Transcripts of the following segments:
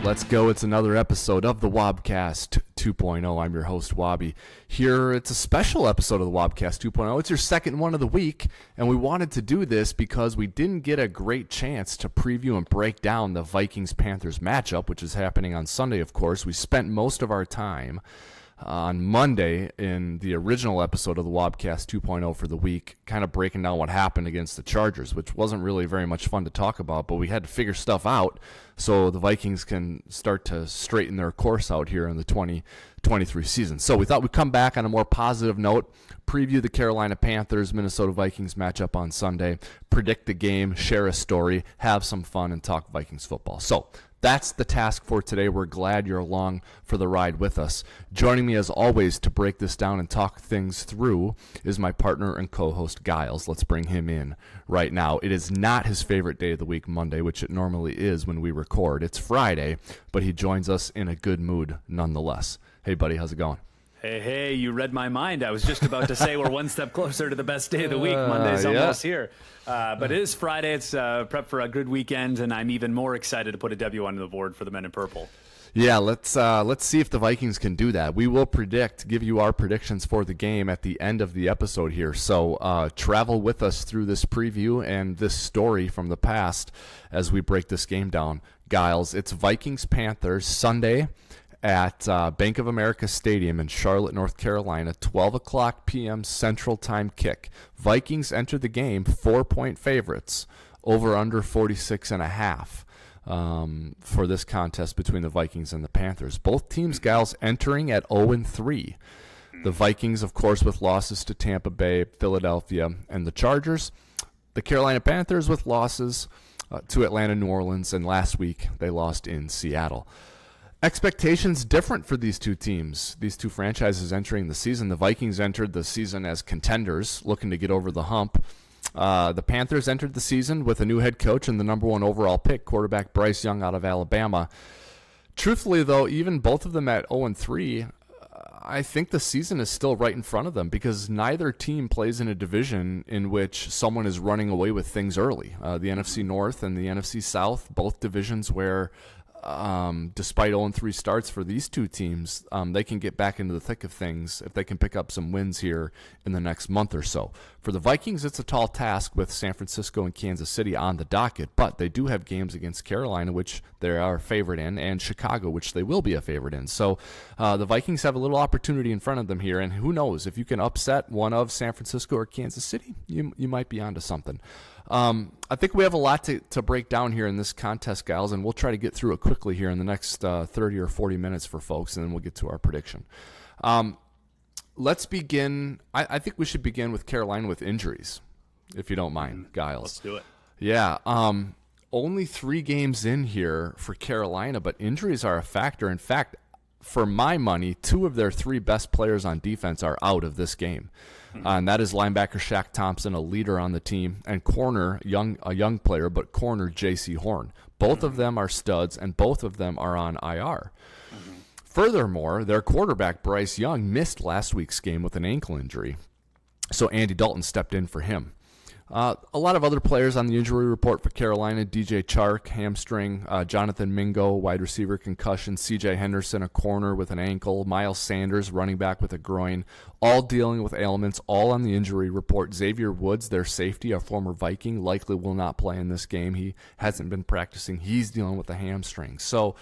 Let's go. It's another episode of the Wobcast 2.0. I'm your host, Wobby. Here, it's a special episode of the Wobcast 2.0. It's your second one of the week, and we wanted to do this because we didn't get a great chance to preview and break down the Vikings-Panthers matchup, which is happening on Sunday, of course. We spent most of our time on Monday in the original episode of the Wobcast 2.0 for the week, kind of breaking down what happened against the Chargers, which wasn't really very much fun to talk about, but we had to figure stuff out so the Vikings can start to straighten their course out here in the 2023 season. So we thought we'd come back on a more positive note, preview the Carolina Panthers, Minnesota Vikings matchup on Sunday, predict the game, share a story, have some fun, and talk Vikings football. So that's the task for today. We're glad you're along for the ride with us. Joining me as always to break this down and talk things through is my partner and co-host Gyles. Let's bring him in right now. It is not his favorite day of the week, Monday, which it normally is when we record. It's Friday, but he joins us in a good mood nonetheless. Hey, buddy, how's it going? Hey, you read my mind. I was just about to say we're one step closer to the best day of the week. Monday's almost here. But it is Friday. It's prep for a good weekend, and I'm even more excited to put a W on the board for the Men in Purple. Yeah, let's see if the Vikings can do that. We will give you our predictions for the game at the end of the episode here. So travel with us through this preview and this story from the past as we break this game down. Gyles, it's Vikings-Panthers Sunday at Bank of America Stadium in Charlotte, North Carolina, 12 o'clock p.m. Central Time kick. Vikings enter the game 4-point favorites, over under 46.5 for this contest between the Vikings and the Panthers. Both teams, Gyles, entering at 0-3. The Vikings, of course, with losses to Tampa Bay, Philadelphia, and the Chargers. The Carolina Panthers with losses to Atlanta, New Orleans, and last week they lost in Seattle. Expectations different for these two teams, these two franchises entering the season. The Vikings entered the season as contenders, looking to get over the hump. The Panthers entered the season with a new head coach and the number one overall pick, quarterback Bryce Young out of Alabama. Truthfully, though, even both of them at 0-3, I think the season is still right in front of them because neither team plays in a division in which someone is running away with things early. The NFC North and the NFC South, both divisions where despite 0-3 starts for these two teams, they can get back into the thick of things if they can pick up some wins here in the next month or so. For the Vikings, it's a tall task with San Francisco and Kansas City on the docket, but they do have games against Carolina, which they are a favorite in, and Chicago, which they will be a favorite in. So the Vikings have a little opportunity in front of them here, and who knows, if you can upset one of San Francisco or Kansas City, you might be onto something. I think we have a lot to break down here in this contest, Gyles, and we'll try to get through it quickly here in the next 30 or 40 minutes for folks, and then we'll get to our prediction. Let's begin. I think we should begin with Carolina with injuries, if you don't mind, Gyles. Let's do it. Yeah. Only 3 games in here for Carolina, but injuries are a factor. In fact, for my money, 2 of their 3 best players on defense are out of this game. And that is linebacker Shaq Thompson, a leader on the team, and corner, a young player, but corner J.C. Horn. Both of them are studs, and both of them are on IR. Furthermore, their quarterback, Bryce Young, missed last week's game with an ankle injury, so Andy Dalton stepped in for him. A lot of other players on the injury report for Carolina: DJ Chark, hamstring, Jonathan Mingo, wide receiver concussion, CJ Henderson, a corner with an ankle, Miles Sanders, running back with a groin, all dealing with ailments, all on the injury report. Xavier Woods, their safety, a former Viking, likely will not play in this game. He hasn't been practicing. He's dealing with a hamstring. So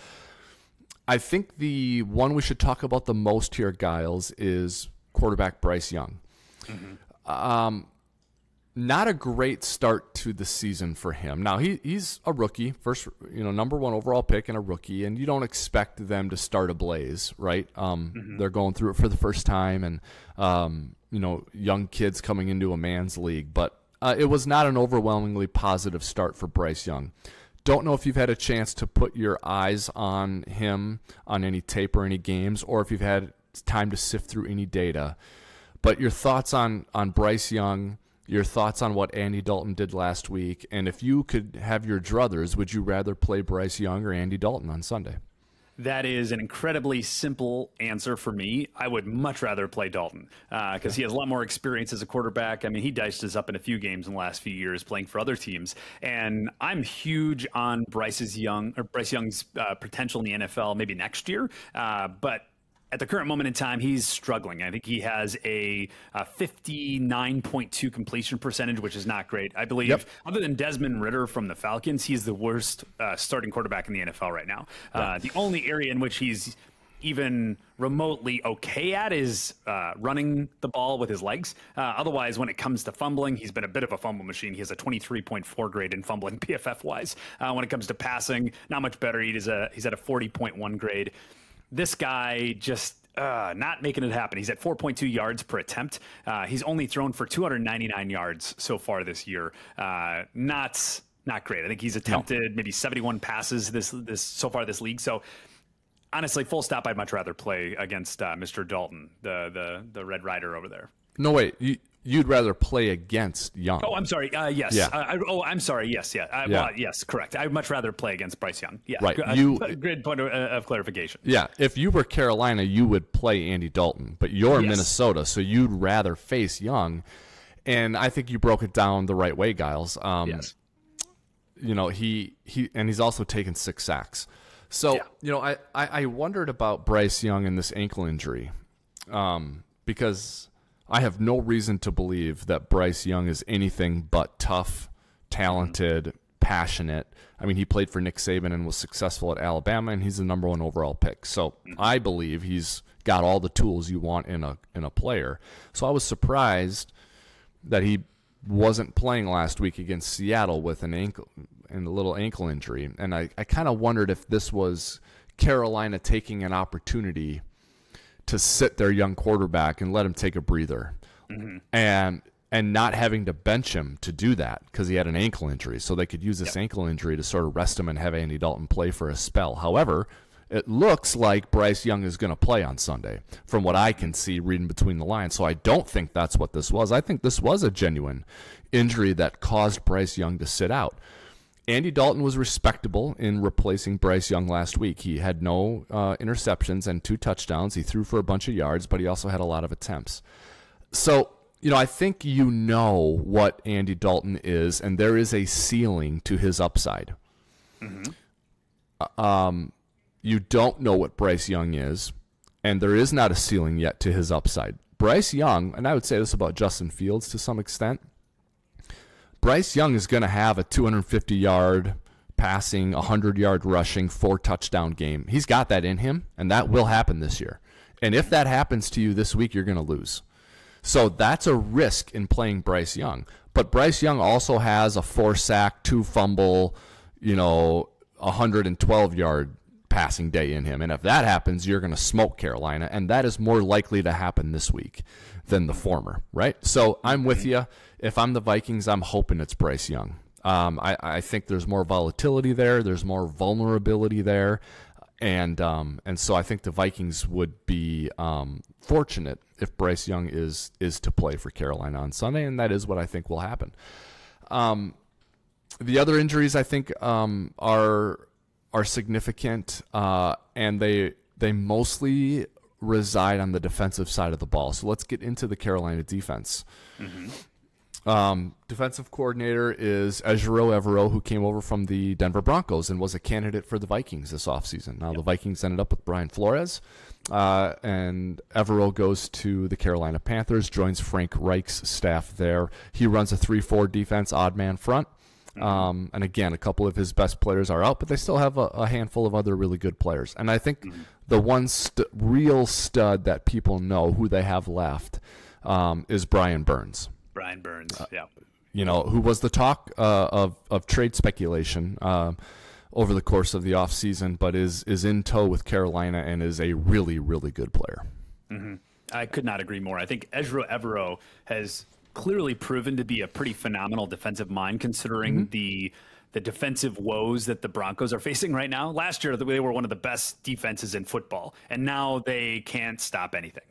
I think the one we should talk about the most here, Gyles, is quarterback Bryce Young. Not a great start to the season for him. Now, he's a rookie, first, number one overall pick and a rookie, and you don't expect them to start ablaze, right? They're going through it for the first time, and young kids coming into a man's league. But it was not an overwhelmingly positive start for Bryce Young. Don't know if you've had a chance to put your eyes on him on any tape or any games, or if you've had time to sift through any data. But your thoughts on Bryce Young, your thoughts on what Andy Dalton did last week, and if you could have your druthers, would you rather play Bryce Young or Andy Dalton on Sunday? That is an incredibly simple answer for me. I would much rather play Dalton because he has a lot more experience as a quarterback. I mean, he diced us up in a few games in the last few years playing for other teams. And I'm huge on Bryce Young's potential in the NFL maybe next year. But at the current moment in time, he's struggling. I think he has a 59.2 completion percentage, which is not great. I believe, other than Desmond Ridder from the Falcons, he's the worst starting quarterback in the NFL right now. The only area in which he's even remotely okay at is running the ball with his legs. Otherwise, when it comes to fumbling, he's been a bit of a fumble machine. He has a 23.4 grade in fumbling PFF-wise. When it comes to passing, not much better. He's at a 40.1 grade. This guy just not making it happen. He's at 4.2 yards per attempt. He's only thrown for 299 yards so far this year. Not great. I think he's attempted maybe 71 passes this so far this league. So honestly, full stop. I'd much rather play against Mr. Dalton, the Red Rider over there. No, wait. You'd rather play against Young. Oh, I'm sorry. Yes. Yeah. I'm sorry. Yes. Yeah. Well, yes, correct. I'd much rather play against Bryce Young. Yeah. Right. Good point of clarification. Yeah. If you were Carolina, you would play Andy Dalton, but you're Minnesota, so you'd rather face Young. And I think you broke it down the right way, Gyles. Yes. You know, he's also taken 6 sacks. So, you know, I wondered about Bryce Young and this ankle injury because I have no reason to believe that Bryce Young is anything but tough, talented, passionate. I mean, he played for Nick Saban and was successful at Alabama, and he's the number 1 overall pick. So I believe he's got all the tools you want in a player. So I was surprised that he wasn't playing last week against Seattle with a little ankle injury. And I kind of wondered if this was Carolina taking an opportunity to sit their young quarterback and let him take a breather, and not having to bench him to do that because he had an ankle injury. So they could use this ankle injury to sort of rest him and have Andy Dalton play for a spell. However, it looks like Bryce Young is going to play on Sunday from what I can see reading between the lines. So I don't think that's what this was. I think this was a genuine injury that caused Bryce Young to sit out. Andy Dalton was respectable in replacing Bryce Young last week. He had no interceptions and 2 touchdowns. He threw for a bunch of yards, but he also had a lot of attempts. So, you know, I think you know what Andy Dalton is, and there is a ceiling to his upside. You don't know what Bryce Young is, and there is not a ceiling yet to his upside. Bryce Young, and I would say this about Justin Fields to some extent, Bryce Young is going to have a 250-yard passing, 100-yard rushing, 4-touchdown game. He's got that in him, and that will happen this year. And if that happens to you this week, you're going to lose. So that's a risk in playing Bryce Young. But Bryce Young also has a 4-sack, 2-fumble, 112-yard passing day in him. And if that happens, you're going to smoke Carolina, and that is more likely to happen this week than the former, right? So I'm with you. If I'm the Vikings, I'm hoping it's Bryce Young. I think there's more volatility there. There's more vulnerability there. And so I think the Vikings would be fortunate if Bryce Young is to play for Carolina on Sunday, and that is what I think will happen. The other injuries I think are significant, and they mostly reside on the defensive side of the ball. So let's get into the Carolina defense. Defensive coordinator is Ejiro Evero, who came over from the Denver Broncos and was a candidate for the Vikings this offseason. Now the Vikings ended up with Brian Flores, and Evero goes to the Carolina Panthers, joins Frank Reich's staff there. He runs a 3-4 defense, odd man front. And again, a couple of his best players are out, but they still have a handful of other really good players. And I think the one real stud that people know who they have left is Brian Burns. Brian Burns, who was the talk of trade speculation over the course of the offseason, but is in tow with Carolina and is a really, really good player. I could not agree more. I think Ejiro Evero has clearly proven to be a pretty phenomenal defensive mind, considering the defensive woes that the Broncos are facing right now. Last year, they were one of the best defenses in football, and now they can't stop anything.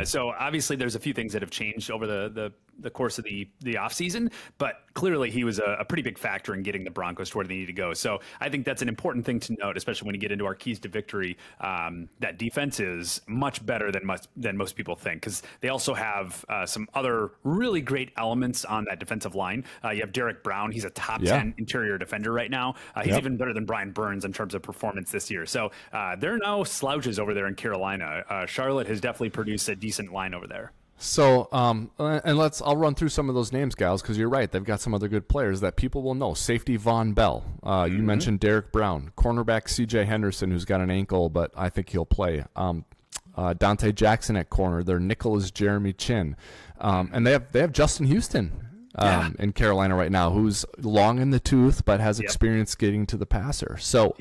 So obviously there's a few things that have changed over the the course of the offseason, but clearly he was a pretty big factor in getting the Broncos to where they need to go. So I think that's an important thing to note, especially when you get into our keys to victory. That defense is much better than most people think, because they also have some other really great elements on that defensive line. You have Derek Brown. He's a top 10 interior defender right now. He's even better than Brian Burns in terms of performance this year. So there are no slouches over there in Carolina. Charlotte has definitely produced a decent line over there. So, and I'll run through some of those names, Gyles, because you're right. They've got some other good players that people will know. Safety Von Bell. You mentioned Derek Brown. Cornerback C.J. Henderson, who's got an ankle, but I think he'll play. Dante Jackson at corner. Their nickel is Jeremy Chin. And they have Justin Houston in Carolina right now, who's long in the tooth, but has experience getting to the passer. So,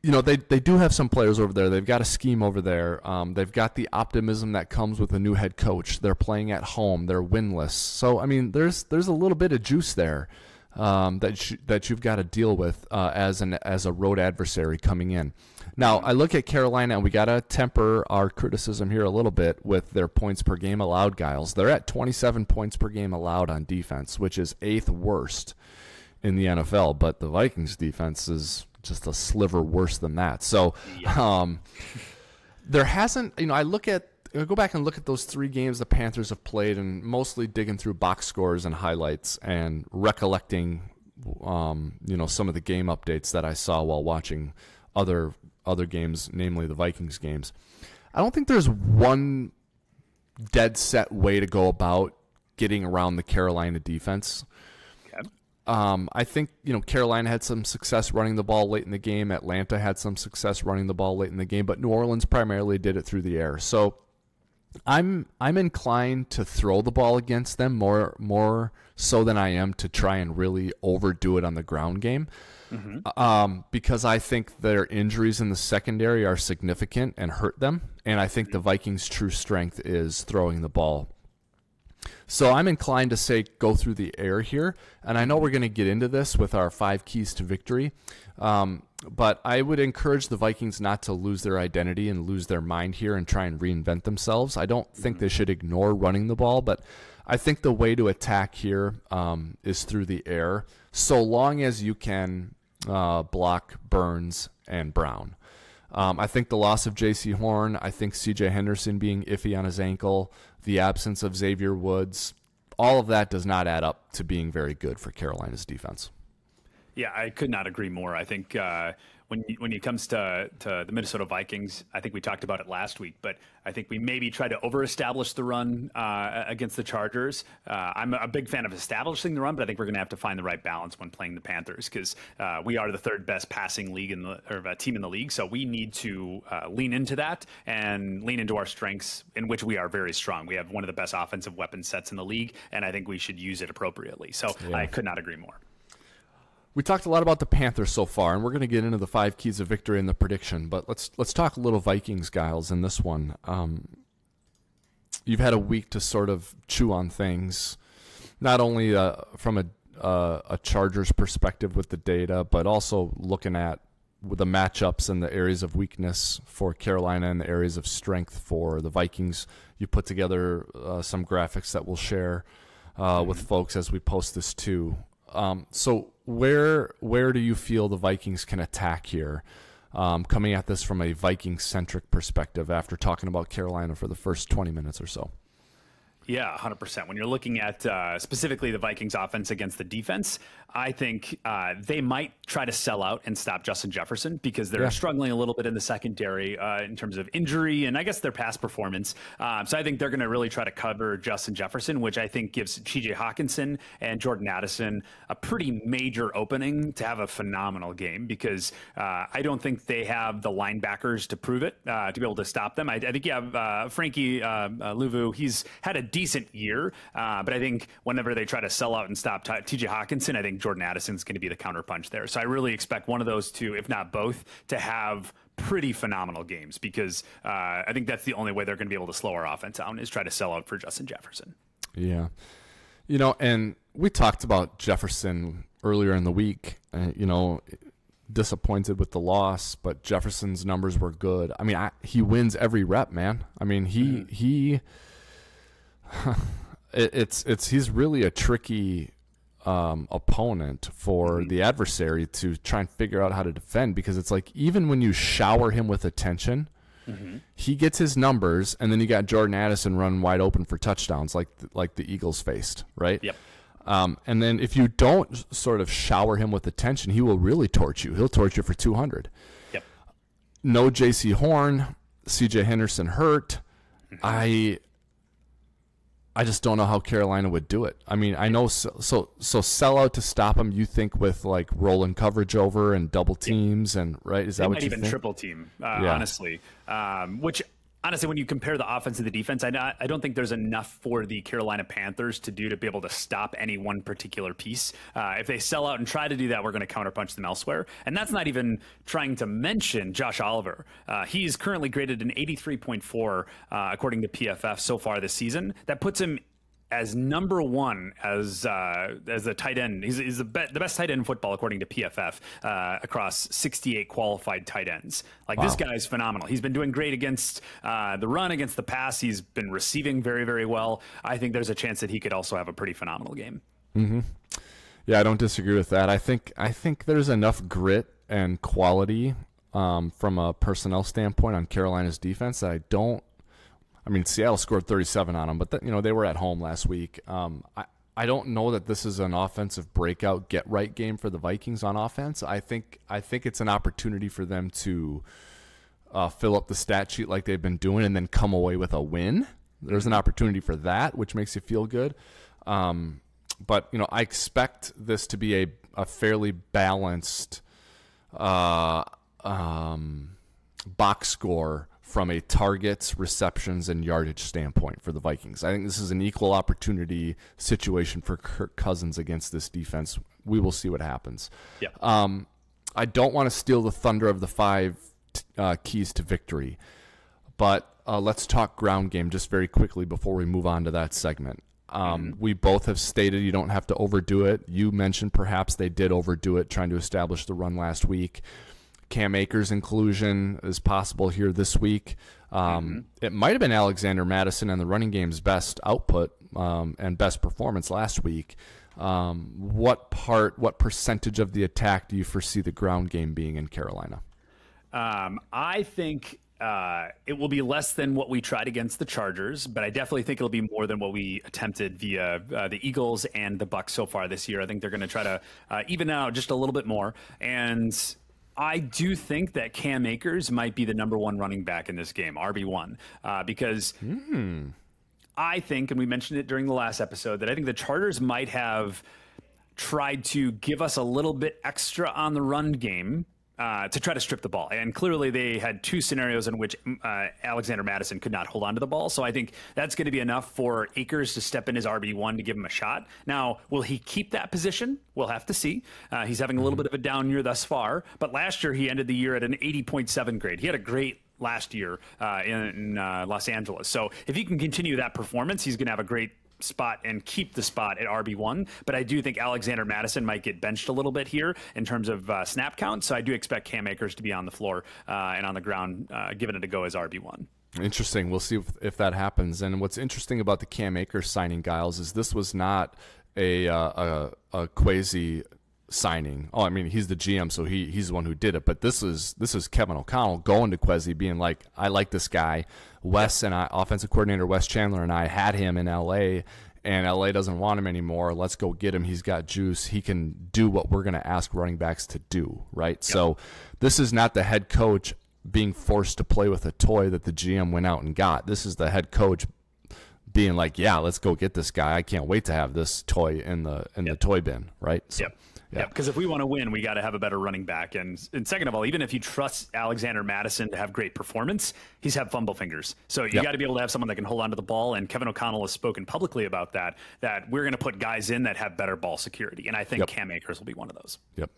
they do have some players over there. They've got a scheme over there. They've got the optimism that comes with a new head coach. They're playing at home. They're winless. So, I mean, there's a little bit of juice there that you've got to deal with as a road adversary coming in. Now, I look at Carolina, and we got to temper our criticism here a little bit with their points per game allowed, Gyles. They're at 27 points per game allowed on defense, which is 8th worst in the NFL. But the Vikings defense is just a sliver worse than that. So there hasn't, I go back and look at those 3 games the Panthers have played, and mostly digging through box scores and highlights and recollecting, some of the game updates that I saw while watching other games, namely the Vikings games. I don't think there's one dead set way to go about getting around the Carolina defense. I think, Carolina had some success running the ball late in the game. Atlanta had some success running the ball late in the game, but New Orleans primarily did it through the air. So I'm inclined to throw the ball against them more so than I am to try and really overdo it on the ground game. Because I think their injuries in the secondary are significant and hurt them. And I think the Vikings' true strength is throwing the ball. So I'm inclined to say go through the air here. And I know we're going to get into this with our 5 keys to victory. But I would encourage the Vikings not to lose their identity and lose their mind here and try and reinvent themselves. I don't think they should ignore running the ball, but I think the way to attack here is through the air, so long as you can block Burns and Brown. I think the loss of J.C. Horn, I think C.J. Henderson being iffy on his ankle, the absence of Xavier Woods, all of that does not add up to being very good for Carolina's defense. Yeah, I could not agree more. I think when it comes to the Minnesota Vikings, I think we talked about it last week, but I think we maybe try to overestablish the run against the Chargers. I'm a big fan of establishing the run, but I think we're going to have to find the right balance when playing the Panthers, because we are the 3rd best passing team in the league. So we need to lean into that and lean into our strengths, in which we are very strong. We have one of the best offensive weapon sets in the league, and I think we should use it appropriately. So I could not agree more. We talked a lot about the Panthers so far, and we're going to get into the 5 keys of victory and the prediction. But let's talk a little Vikings, Gyles, in this one. You've had a week to sort of chew on things, not only from a Chargers perspective with the data, but also looking at the matchups and the areas of weakness for Carolina and the areas of strength for the Vikings. You put together some graphics that we'll share with folks as we post this too. So where do you feel the Vikings can attack here, coming at this from a Viking-centric perspective after talking about Carolina for the first 20 minutes or so? Yeah, 100%. When you're looking at specifically the Vikings offense against the defense, I think they might try to sell out and stop Justin Jefferson, because they're struggling a little bit in the secondary in terms of injury and I guess their pass performance. So I think they're going to really try to cover Justin Jefferson, which I think gives TJ Hawkinson and Jordan Addison a pretty major opening to have a phenomenal game, because I don't think they have the linebackers to prove it, to be able to stop them. I think you have Frankie Louvu. He's had a decent year, but I think whenever they try to sell out and stop TJ Hawkinson, I think Jordan Addison's going to be the counterpunch there. So I really expect one of those two, if not both, to have pretty phenomenal games, because I think that's the only way they're going to be able to slow our offense down, is try to sell out for Justin Jefferson. Yeah. And we talked about Jefferson earlier in the week, disappointed with the loss, but Jefferson's numbers were good. I mean, he wins every rep, man. I mean, he he's really a tricky opponent for the adversary to try and figure out how to defend, because it's like even when you shower him with attention, he gets his numbers, and then you got Jordan Addison run wide open for touchdowns like the Eagles faced, right? Yep. And then if you don't sort of shower him with attention, he will really torch you. He'll torch you for 200. Yep. No J.C. Horn, C.J. Henderson hurt. I just don't know how Carolina would do it. I mean, I know so sell out to stop him. You think with like rolling coverage over and double teams and right? Is that what you think? Even triple team, honestly. Which honestly, when you compare the offense and the defense, I don't think there's enough for the Carolina Panthers to do to be able to stop any one particular piece. If they sell out and try to do that, we're going to counterpunch them elsewhere. And that's not even trying to mention Josh Oliver. He's currently graded an 83.4 according to PFF so far this season. That puts him as number one as a tight end. He's the best tight end in football according to PFF across 68 qualified tight ends. Like, this guy is phenomenal. He's been doing great against the run, against the pass. He's been receiving very, very well. I think there's a chance that he could also have a pretty phenomenal game. Mm-hmm. Yeah, I don't disagree with that. I think there's enough grit and quality from a personnel standpoint on Carolina's defense that I mean, Seattle scored 37 on them, but they were at home last week. I don't know that this is an offensive breakout get-right game for the Vikings on offense. I think it's an opportunity for them to fill up the stat sheet like they've been doing and then come away with a win. There's an opportunity for that, which makes you feel good. But I expect this to be a fairly balanced box score from a targets, receptions, and yardage standpoint for the Vikings. I think this is an equal opportunity situation for Kirk Cousins against this defense. We will see what happens. Yeah. I don't want to steal the thunder of the 5 keys to victory, but let's talk ground game just very quickly before we move on to that segment. We both have stated you don't have to overdo it. You mentioned perhaps they did overdo it trying to establish the run last week. Cam Akers' inclusion is possible here this week. It might have been Alexander Mattison and the running game's best output and best performance last week. What percentage of the attack do you foresee the ground game being in Carolina? I think it will be less than what we tried against the Chargers, but I definitely think it'll be more than what we attempted via the Eagles and the Bucs so far this year. I think they're going to try to even out just a little bit more. And I do think that Cam Akers might be the number one running back in this game, RB1, because I think, and we mentioned it during the last episode, that I think the Chargers might have tried to give us a little bit extra on the run game to try to strip the ball. And clearly they had 2 scenarios in which Alexander Mattison could not hold on to the ball. So I think that's going to be enough for Akers to step in as RB1 to give him a shot. Now, will he keep that position? We'll have to see. He's having a little bit of a down year thus far. But last year he ended the year at an 80.7 grade. He had a great last year in Los Angeles. So if he can continue that performance, he's going to have a great spot and keep the spot at RB1. But I do think Alexander Mattison might get benched a little bit here in terms of snap count. So I do expect Cam Akers to be on the floor and on the ground, giving it a go as RB1. Interesting. We'll see if that happens. And what's interesting about the Cam Akers signing, Gyles, is this was not a quasi signing. Oh, I mean, he's the GM, so he's the one who did it. But this is Kevin O'Connell going to Quasi, being like, I like this guy. Wes and I, offensive coordinator Wes Chandler and I had him in LA, and LA doesn't want him anymore. Let's go get him. He's got juice. He can do what we're going to ask running backs to do, right? Yep. So this is not the head coach being forced to play with a toy that the GM went out and got. This is the head coach being like, yeah, let's go get this guy. I can't wait to have this toy in the toy bin, right? So, yep. Yeah, because if we want to win, we got to have a better running back. And second of all, even if you trust Alexander Mattison to have great performance, he's had fumble fingers. So you got to be able to have someone that can hold on to the ball. And Kevin O'Connell has spoken publicly about that we're going to put guys in that have better ball security. And I think Cam Akers will be one of those. Yep.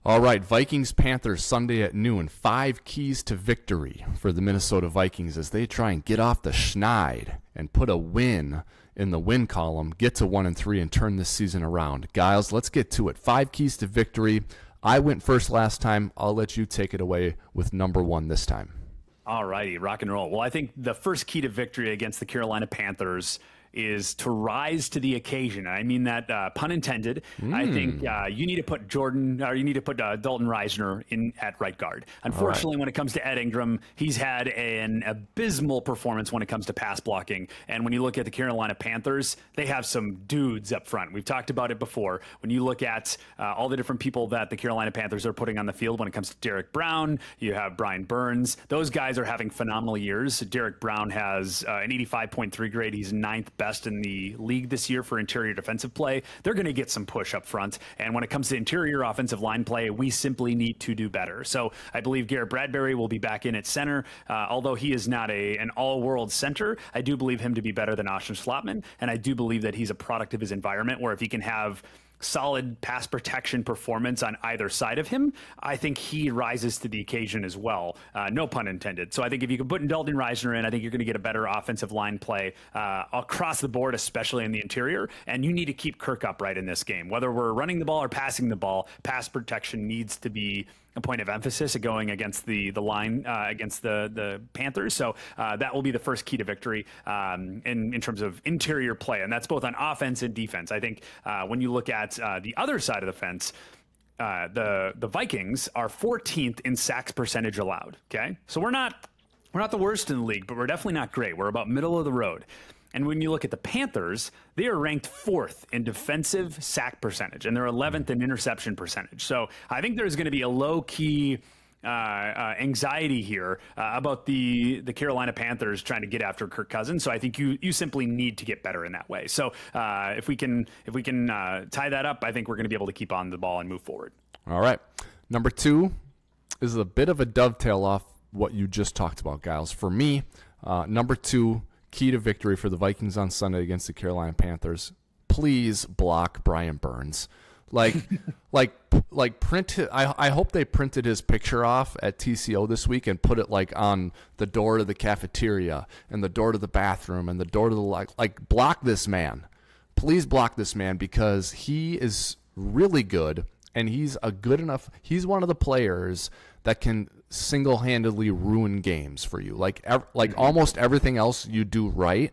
All right, Vikings-Panthers Sunday at noon. 5 keys to victory for the Minnesota Vikings as they try and get off the schneid and put a win in the win column, get to 1-3, and turn this season around. Gyles, let's get to it. 5 keys to victory. I went first last time. I'll let you take it away with number 1 this time. All righty, rock and roll. Well, I think the first key to victory against the Carolina Panthers is to rise to the occasion. I mean that pun intended. I think you need to put Dalton Reisner in at right guard. Unfortunately, when it comes to Ed Ingram, he's had an abysmal performance when it comes to pass blocking. And when you look at the Carolina Panthers, they have some dudes up front. We've talked about it before. When you look at all the different people that the Carolina Panthers are putting on the field, when it comes to Derek Brown, you have Brian Burns. Those guys are having phenomenal years. Derek Brown has an 85.3 grade. He's 9th best in the league this year for interior defensive play. They're going to get some push up front. And when it comes to interior offensive line play, we simply need to do better. So I believe Garrett Bradbury will be back in at center. Although he is not an all-world center, I do believe him to be better than Austin Schlottman. And I do believe that he's a product of his environment, where if he can have solid pass protection performance on either side of him, I think he rises to the occasion as well. No pun intended. So I think if you can put Dalton Reisner in, I think you're going to get a better offensive line play across the board, especially in the interior. And you need to keep Kirk upright in this game. Whether we're running the ball or passing the ball, pass protection needs to be a point of emphasis going against the line against the Panthers. So that will be the first key to victory in terms of interior play. And that's both on offense and defense. I think when you look at the other side of the fence, the Vikings are 14th in sacks percentage allowed. Okay, so we're not the worst in the league, but we're definitely not great. We're about middle of the road. And when you look at the Panthers, they are ranked 4th in defensive sack percentage, and they're 11th in interception percentage. So I think there's going to be a low-key anxiety here about the Carolina Panthers trying to get after Kirk Cousins. So I think you simply need to get better in that way. So if we can tie that up, I think we're going to be able to keep on the ball and move forward. All right. Number 2 is a bit of a dovetail off what you just talked about, Gyles. For me, number 2, key to victory for the Vikings on Sunday against the Carolina Panthers. Please block Brian Burns. Like print it. I hope they printed his picture off at TCO this week and put it like on the door to the cafeteria and the door to the bathroom and the door to the like block this man. Please block this man, because he is really good, and he's one of the players that can single-handedly ruin games for you. Like almost everything else you do right,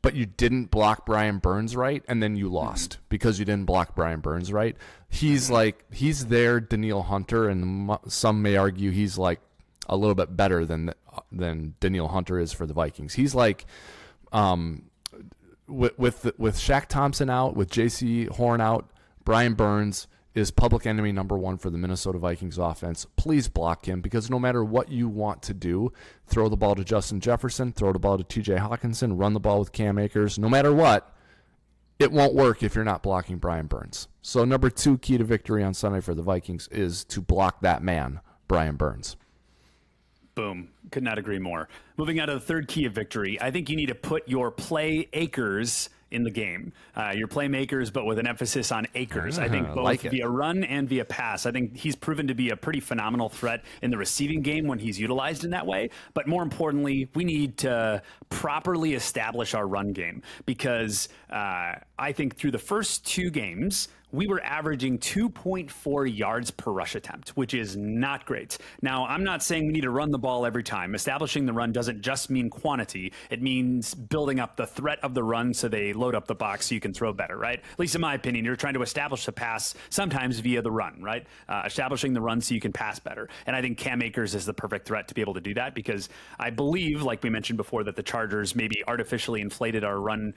but you didn't block Brian Burns right, and then you lost because you didn't block Brian Burns right. He's their Danielle Hunter, and some may argue he's like a little bit better than Danielle Hunter is for the Vikings. He's like with Shaq Thompson out, with J.C. Horn out, Brian Burns is public enemy number 1 for the Minnesota Vikings offense. Please block him, because no matter what you want to do, throw the ball to Justin Jefferson, throw the ball to TJ Hawkinson, run the ball with Cam Akers, no matter what, it won't work if you're not blocking Brian Burns. So number 2 key to victory on Sunday for the Vikings is to block that man, Brian Burns. Boom. Could not agree more. Moving on to the third key of victory, I think you need to put your playmakers in the game. Your playmakers, but with an emphasis on Akers. I think both via run and via pass. I think he's proven to be a pretty phenomenal threat in the receiving game when he's utilized in that way. But more importantly, we need to properly establish our run game, because I think through the first 2 games, we were averaging 2.4 yards per rush attempt, which is not great. Now, I'm not saying we need to run the ball every time. Establishing the run doesn't just mean quantity. It means building up the threat of the run so they load up the box so you can throw better, right? At least in my opinion, you're trying to establish the pass sometimes via the run, right? Establishing the run so you can pass better. And I think Cam Akers is the perfect threat to be able to do that, because I believe, like we mentioned before, that the Chargers maybe artificially inflated our run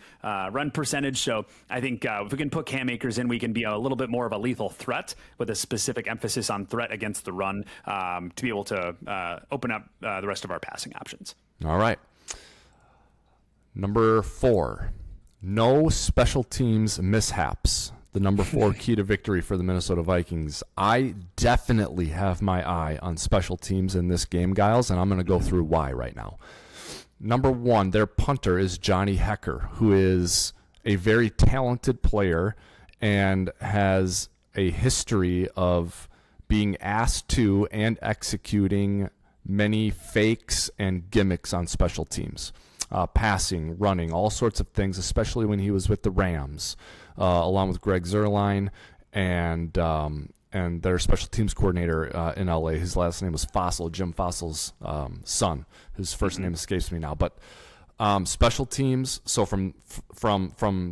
percentage. So I think if we can put Cam Akers in, we can be a little bit more of a lethal threat with a specific emphasis on threat against the run to be able to open up the rest of our passing options. All right. Number 4, no special teams mishaps. The number 4 key to victory for the Minnesota Vikings. I definitely have my eye on special teams in this game, Gyles, and I'm going to go through why right now. Number 1, their punter is Johnny Hecker, who is a very talented player and has a history of being asked to and executing many fakes and gimmicks on special teams, passing, running, all sorts of things, especially when he was with the Rams, along with Greg Zuerlein and their special teams coordinator in LA. His last name was Fossil, Jim Fossil's son. His first name escapes me now. But Special teams. So from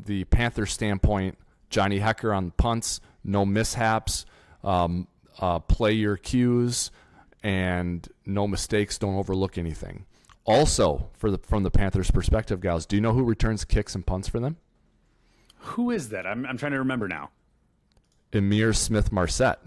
the Panthers standpoint, Johnny Hecker on punts, no mishaps, play your cues, and no mistakes. Don't overlook anything. Also, from the Panthers' perspective, Gyles, do you know who returns kicks and punts for them? Who is that? I'm trying to remember now. Emir Smith-Marsette.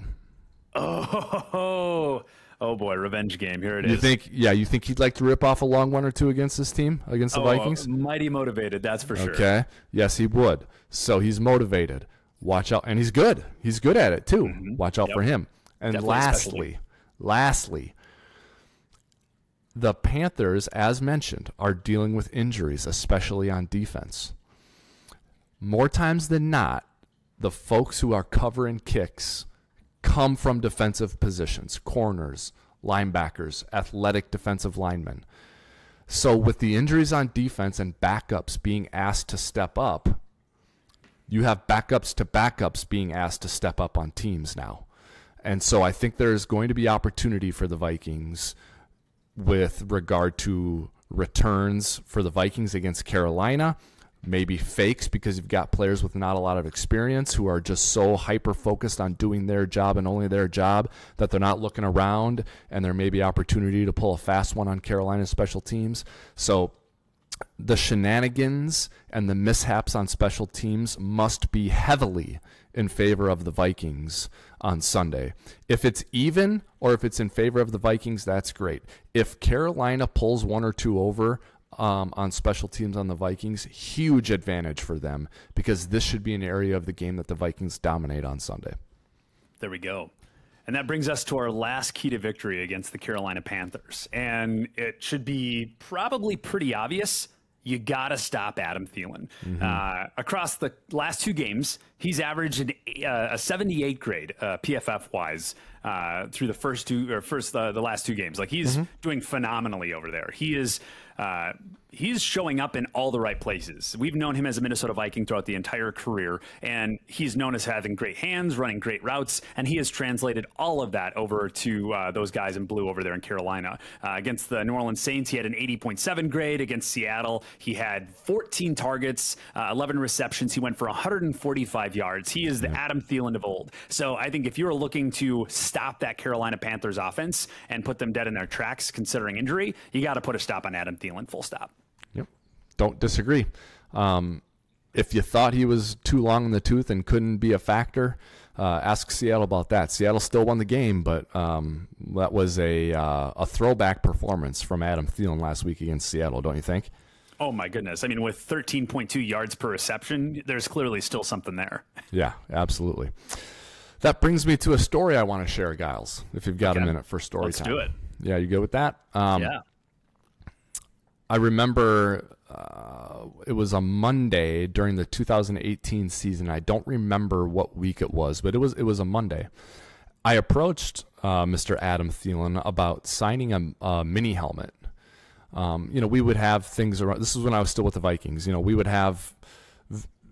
Oh boy, revenge game. Here it is. You think he'd like to rip off a long one or two against this team, against the Vikings? Mighty motivated, that's for sure. Okay. Yes, he would. So he's motivated. Watch out. And he's good. He's good at it too. Mm-hmm. Watch out for him. And Definitely lastly, the Panthers, as mentioned, are dealing with injuries, especially on defense. More times than not, the folks who are covering kicks come from defensive positions, corners, linebackers, athletic defensive linemen. So with the injuries on defense and backups being asked to step up, you have backups to backups being asked to step up on teams now. And so I think there's going to be opportunity for the Vikings with regard to returns for the Vikings against Carolina. Maybe fakes because you've got players with not a lot of experience who are just so hyper-focused on doing their job and only their job that they're not looking around, and there may be opportunity to pull a fast one on Carolina's special teams. So the shenanigans and the mishaps on special teams must be heavily in favor of the Vikings on Sunday. If it's even or if it's in favor of the Vikings, that's great. If Carolina pulls one or two over on special teams on the Vikings, huge advantage for them, because this should be an area of the game that the Vikings dominate on Sunday. There we go. And that brings us to our last key to victory against the Carolina Panthers. And it should be probably pretty obvious. You got to stop Adam Thielen. Mm-hmm. Across the last two games, he's averaged a 78 grade PFF-wise through the last two games. Like, he's doing phenomenally over there. He's showing up in all the right places. We've known him as a Minnesota Viking throughout the entire career, and he's known as having great hands, running great routes, and he has translated all of that over to those guys in blue over there in Carolina. Against the New Orleans Saints, he had an 80.7 grade. Against Seattle, he had 14 targets, 11 receptions. He went for 145 yards. He is the Adam Thielen of old. So I think if you're looking to stop that Carolina Panthers offense and put them dead in their tracks considering injury, you got to put a stop on Adam Thielen, full stop. Yep. Don't disagree. If you thought he was too long in the tooth and couldn't be a factor, ask Seattle about that. Seattle still won the game, but that was a throwback performance from Adam Thielen last week against Seattle, don't you think? Oh, my goodness. I mean, with 13.2 yards per reception, there's clearly still something there. Yeah, absolutely. That brings me to a story I want to share, Gyles, if you've got a minute for story time. Let's do it. Yeah, you good with that? Yeah. I remember it was a Monday during the 2018 season. I don't remember what week it was, but it was a Monday. I approached Mr. Adam Thielen about signing a mini helmet. We would have things around. This is when I was still with the Vikings. We would have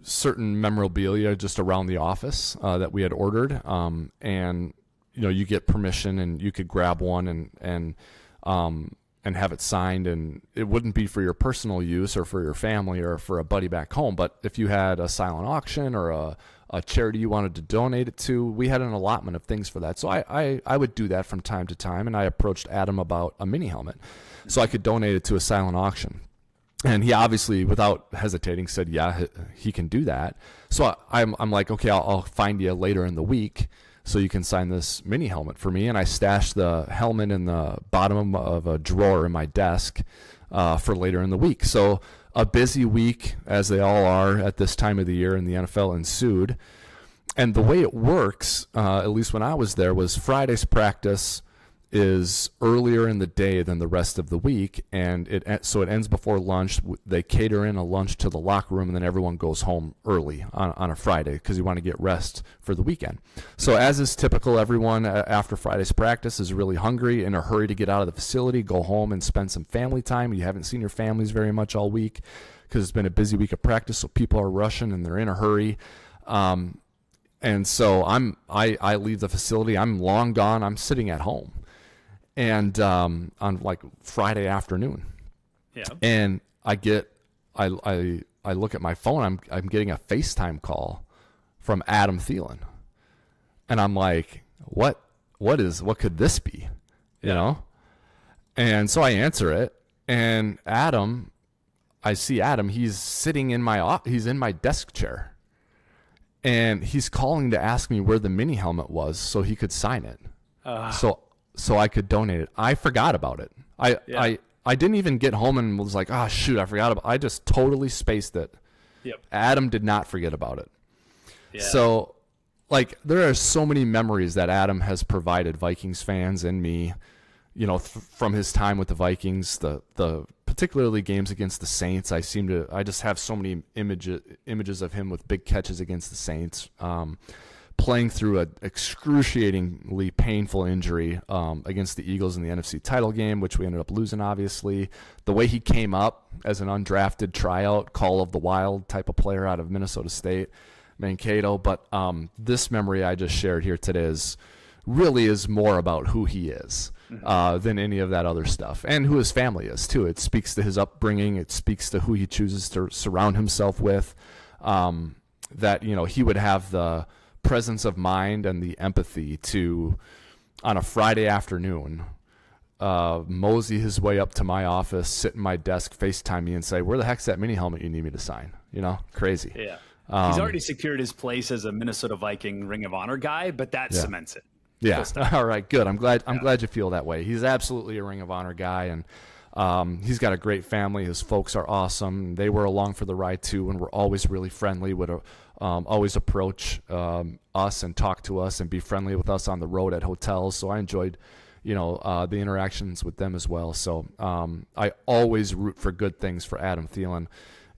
certain memorabilia just around the office that we had ordered, and you get permission and you could grab one and have it signed, and it wouldn't be for your personal use or for your family or for a buddy back home. But if you had a silent auction or a charity you wanted to donate it to, we had an allotment of things for that. So I would do that from time to time, and I approached Adam about a mini helmet so I could donate it to a silent auction. And he obviously, without hesitating, said, yeah, he can do that. So I'm like, okay, I'll find you later in the week so you can sign this mini helmet for me. And I stashed the helmet in the bottom of a drawer in my desk for later in the week. So a busy week, as they all are at this time of the year in the NFL, ensued. And the way it works, at least when I was there, was Friday's practice is earlier in the day than the rest of the week, and so it ends before lunch. They cater in a lunch to the locker room, and then everyone goes home early on a Friday because you want to get rest for the weekend. So as is typical, everyone after Friday's practice is really hungry, in a hurry to get out of the facility, go home and spend some family time. You haven't seen your families very much all week because it's been a busy week of practice, so people are rushing and they're in a hurry. And so I leave the facility. I'm long gone. I'm sitting at home. And on like Friday afternoon. Yeah. And I look at my phone. I'm getting a FaceTime call from Adam Thielen, and I'm like, what could this be? You know? And so I answer it, and I see Adam. He's sitting in he's in my desk chair, and he's calling to ask me where the mini helmet was so he could sign it, so I could donate it. I forgot about it. I didn't even get home and was like, oh shoot, I forgot about it. I just totally spaced it. Yep. Adam did not forget about it. Yeah. So, like, there are so many memories that Adam has provided Vikings fans and me, you know, from his time with the Vikings, the particularly games against the Saints. I just have so many images of him with big catches against the Saints, playing through an excruciatingly painful injury against the Eagles in the NFC title game, which we ended up losing, obviously. The way he came up as an undrafted tryout, call of the wild type of player out of Minnesota State, Mankato. But this memory I just shared here today really is more about who he is than any of that other stuff, and who his family is, too. It speaks to his upbringing. It speaks to who he chooses to surround himself with, that, you know, he would have the presence of mind and the empathy to, on a Friday afternoon, mosey his way up to my office, sit in my desk, FaceTime me, and say, where the heck's that mini helmet you need me to sign? You know, crazy. Yeah. He's already secured his place as a Minnesota Viking Ring of Honor guy, but that cements it. Yeah. All right, good. I'm glad you feel that way. He's absolutely a Ring of Honor guy, and he's got a great family. His folks are awesome. They were along for the ride too, and we're always really friendly. Would always approach us and talk to us and be friendly with us on the road at hotels. So I enjoyed, you know, the interactions with them as well. So I always root for good things for Adam Thielen.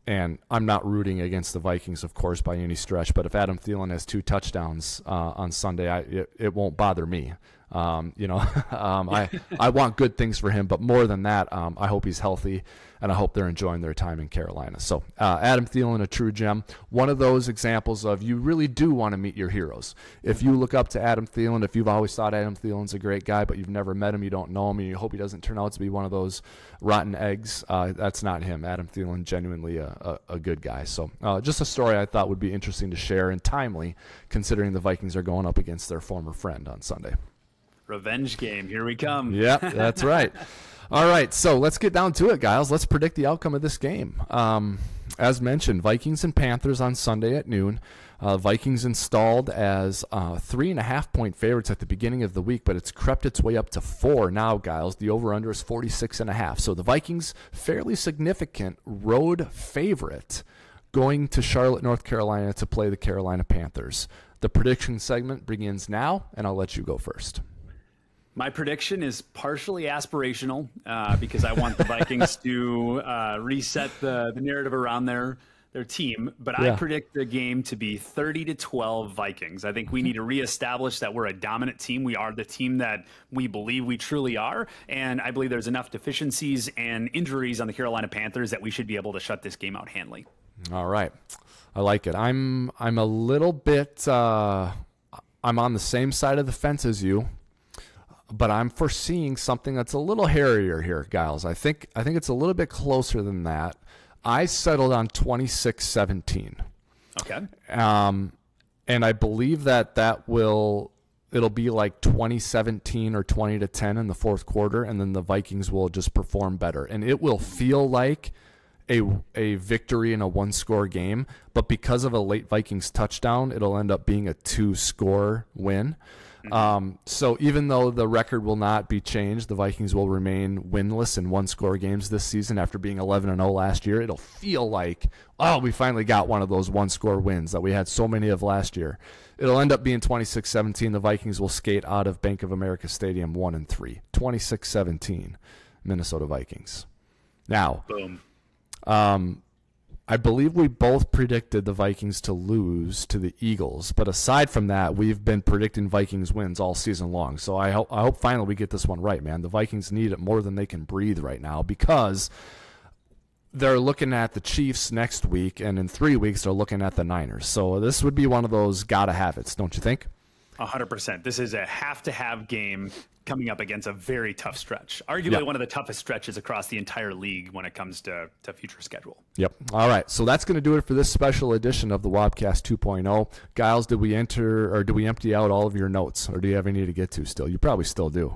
And I'm not rooting against the Vikings, of course, by any stretch. But if Adam Thielen has 2 touchdowns on Sunday, it won't bother me. You know, I want good things for him. But more than that, I hope he's healthy, and I hope they're enjoying their time in Carolina. So Adam Thielen, a true gem. One of those examples of you really do want to meet your heroes. If you look up to Adam Thielen, if you've always thought Adam Thielen's a great guy, but you've never met him, you don't know him, and you hope he doesn't turn out to be one of those rotten eggs, that's not him. Adam Thielen, genuinely a good guy. So just a story I thought would be interesting to share and timely, considering the Vikings are going up against their former friend on Sunday. Revenge game. Here we come. Yep, that's right. All right, so let's get down to it, Gyles. Let's predict the outcome of this game. As mentioned, Vikings and Panthers on Sunday at noon. Vikings installed as 3.5-point favorites at the beginning of the week, but it's crept its way up to 4 now, Gyles. The over-under is 46.5. So the Vikings, fairly significant road favorite, going to Charlotte, North Carolina to play the Carolina Panthers. The prediction segment begins now, and I'll let you go first. My prediction is partially aspirational because I want the Vikings to reset the narrative around their team. But I predict the game to be 30-12 Vikings. I think we need to reestablish that we're a dominant team. We are the team that we believe we truly are. And I believe there's enough deficiencies and injuries on the Carolina Panthers that we should be able to shut this game out handily. All right. I like it. I'm a little bit I'm on the same side of the fence as you. But I'm foreseeing something that's a little hairier here, Gyles. I think it's a little bit closer than that. I settled on 26-17. Okay. And I believe it'll be like 20-17 or 20-10 in the fourth quarter, and then the Vikings will just perform better. And it will feel like a victory in a 1-score game, but because of a late Vikings touchdown, it'll end up being a 2-score win. So even though the record will not be changed, the Vikings will remain winless in 1-score games this season after being 11-0 last year. It'll feel like, oh, we finally got one of those 1-score wins that we had so many of last year. It'll end up being 26-17. The Vikings will skate out of Bank of America Stadium 1-3. 26-17, Minnesota Vikings. Now, boom. I believe we both predicted the Vikings to lose to the Eagles, but aside from that, we've been predicting Vikings wins all season long. So I hope finally we get this one right, man. The Vikings need it more than they can breathe right now because they're looking at the Chiefs next week, and in 3 weeks they're looking at the Niners. So this would be one of those gotta have it's, don't you think? 100%. This is a have-to-have game coming up against a very tough stretch, arguably one of the toughest stretches across the entire league when it comes to future schedule. Yep. All right. So that's going to do it for this special edition of the Wobcast 2.0. Gyles, did we empty out all of your notes, or do you have any to get to still? You probably still do.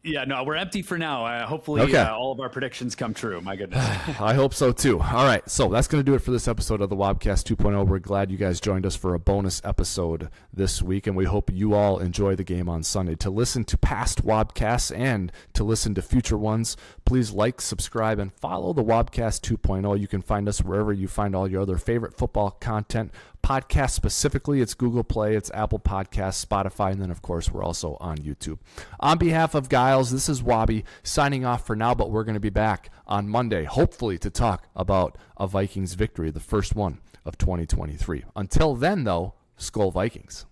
Yeah, no, we're empty for now. Hopefully all of our predictions come true. My goodness. I hope so too. All right, so that's going to do it for this episode of the Wobcast 2.0. We're glad you guys joined us for a bonus episode this week, and we hope you all enjoy the game on Sunday. To listen to past Wobcasts and to listen to future ones, please like, subscribe, and follow the Wobcast 2.0. You can find us wherever you find all your other favorite football content. Podcast specifically, it's Google Play, it's Apple Podcasts, Spotify, and then, of course, we're also on YouTube. On behalf of Gyles, this is Wobby signing off for now, but we're going to be back on Monday, hopefully, to talk about a Vikings victory, the first one of 2023. Until then, though, Skol Vikings.